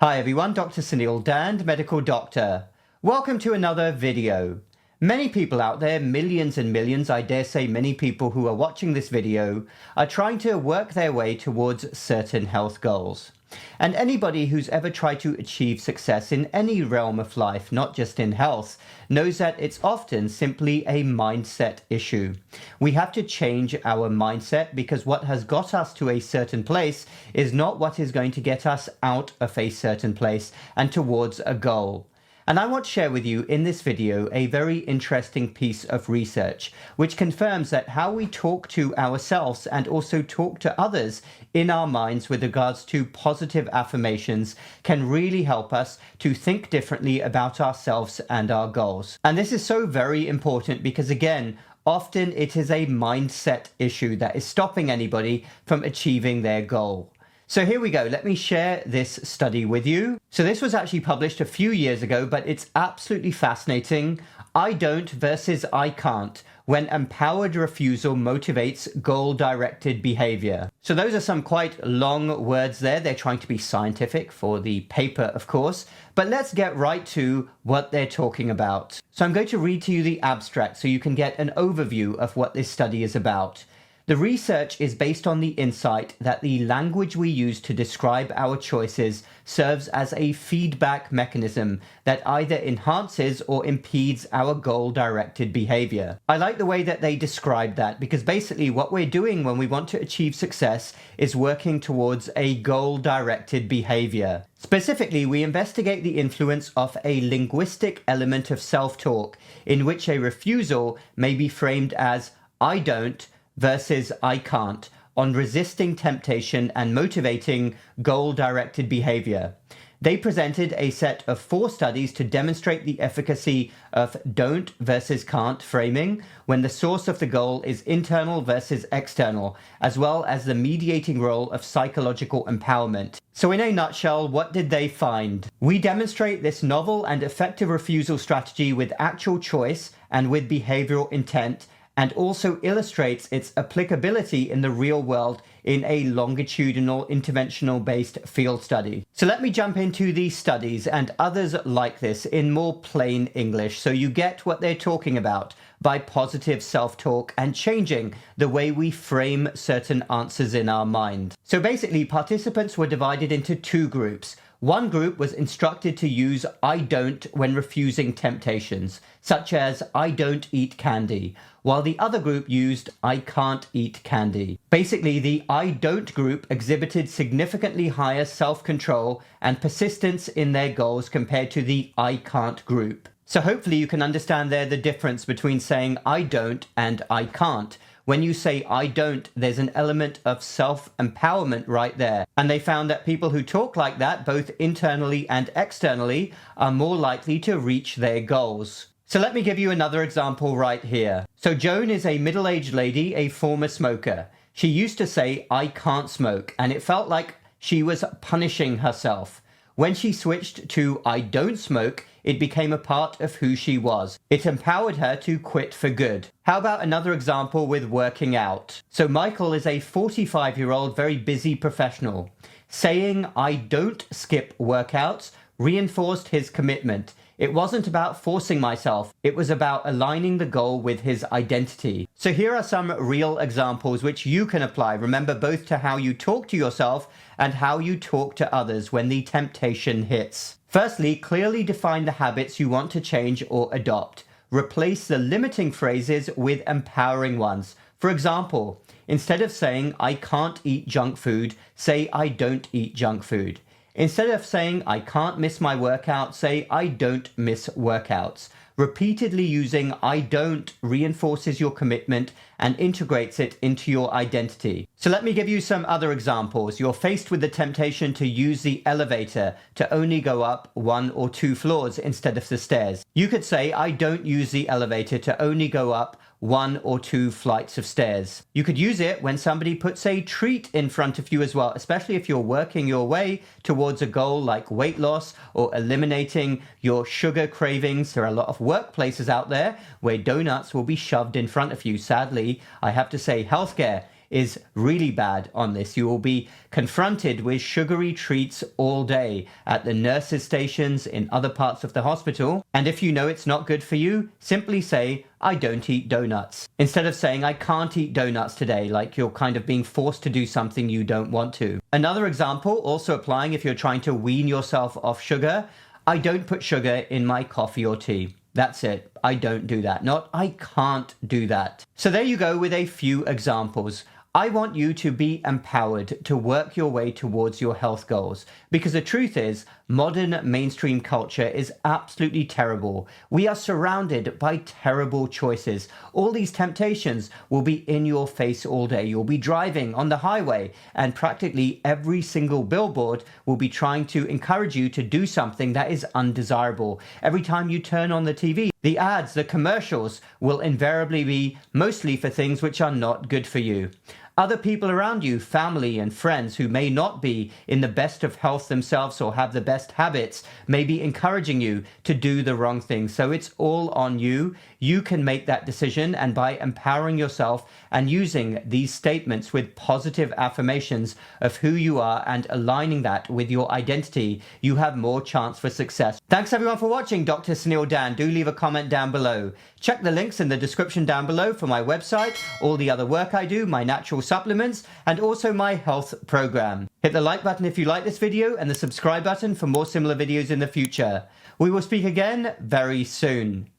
Hi everyone, Dr. Suneel, Dhand, medical doctor. Welcome to another video. Many people out there, millions and millions, I dare say many people who are watching this video, are trying to work their way towards certain health goals. And anybody who's ever tried to achieve success in any realm of life, not just in health, knows that it's often simply a mindset issue. We have to change our mindset because what has got us to a certain place is not what is going to get us out of a certain place and towards a goal. And I want to share with you in this video a very interesting piece of research which confirms that how we talk to ourselves and also talk to others in our minds with regards to positive affirmations can really help us to think differently about ourselves and our goals. And this is so very important because, again, often it is a mindset issue that is stopping anybody from achieving their goal. So here we go. Let me share this study with you. So this was actually published a few years ago, but it's absolutely fascinating. I don't versus I can't when empowered refusal motivates goal-directed behavior. So those are some quite long words there. They're trying to be scientific for the paper, of course, but let's get right to what they're talking about. So I'm going to read to you the abstract so you can get an overview of what this study is about. The research is based on the insight that the language we use to describe our choices serves as a feedback mechanism that either enhances or impedes our goal-directed behavior. I like the way that they describe that because basically what we're doing when we want to achieve success is working towards a goal-directed behavior. Specifically, we investigate the influence of a linguistic element of self-talk in which a refusal may be framed as "I don't" versus I can't on resisting temptation and motivating goal-directed behavior. They presented a set of 4 studies to demonstrate the efficacy of don't versus can't framing when the source of the goal is internal versus external, as well as the mediating role of psychological empowerment. So in a nutshell, what did they find? We demonstrate this novel and effective refusal strategy with actual choice and with behavioral intent, and also illustrates its applicability in the real world in a longitudinal interventional-based field study. So let me jump into these studies and others like this in more plain English so you get what they're talking about by positive self-talk and changing the way we frame certain answers in our mind. So basically, participants were divided into 2 groups. One group was instructed to use I don't when refusing temptations, such as I don't eat candy, while the other group used I can't eat candy. Basically, the I don't group exhibited significantly higher self-control and persistence in their goals compared to the I can't group. So hopefully you can understand there the difference between saying I don't and I can't. When you say I don't, there's an element of self-empowerment right there. And they found that people who talk like that, both internally and externally, are more likely to reach their goals. So let me give you another example right here. So Joan is a middle-aged lady, a former smoker. She used to say, I can't smoke, and it felt like she was punishing herself. When she switched to I don't smoke, it became a part of who she was. It empowered her to quit for good. How about another example with working out? So Michael is a 45-year-old, very busy professional. Saying I don't skip workouts reinforced his commitment. It wasn't about forcing myself, it was about aligning the goal with his identity. So here are some real examples which you can apply. Remember, both to how you talk to yourself and how you talk to others when the temptation hits. Firstly, clearly define the habits you want to change or adopt. Replace the limiting phrases with empowering ones. For example, instead of saying I can't eat junk food, say I don't eat junk food. Instead of saying I can't miss my workout, say I don't miss workouts. Repeatedly using I don't reinforces your commitment and integrates it into your identity. So let me give you some other examples. You're faced with the temptation to use the elevator to only go up 1 or 2 floors instead of the stairs. You could say I don't use the elevator to only go up 1 or 2 flights of stairs. You could use it when somebody puts a treat in front of you as well, especially if you're working your way towards a goal like weight loss or eliminating your sugar cravings. There are a lot of workplaces out there where donuts will be shoved in front of you. Sadly, I have to say healthcare is really bad on this. You will be confronted with sugary treats all day at the nurses' stations, in other parts of the hospital. And if you know it's not good for you, simply say, I don't eat donuts. Instead of saying, I can't eat donuts today, like you're kind of being forced to do something you don't want to. Another example, also applying if you're trying to wean yourself off sugar, I don't put sugar in my coffee or tea. That's it. I don't do that. Not I can't do that. So there you go with a few examples. I want you to be empowered to work your way towards your health goals, because the truth is, modern mainstream culture is absolutely terrible. We are surrounded by terrible choices. All these temptations will be in your face all day. You'll be driving on the highway and practically every single billboard will be trying to encourage you to do something that is undesirable. Every time you turn on the TV, the ads, the commercials will invariably be mostly for things which are not good for you. Other people around you, family and friends who may not be in the best of health themselves or have the best habits, may be encouraging you to do the wrong thing. So it's all on you. You can make that decision, and by empowering yourself and using these statements with positive affirmations of who you are and aligning that with your identity, you have more chance for success. Thanks everyone for watching. Dr. Suneel Dhand. Do leave a comment down below. Check the links in the description down below for my website, all the other work I do, my natural supplements, and also my health program. Hit the like button if you like this video and the subscribe button for more similar videos in the future. We will speak again very soon.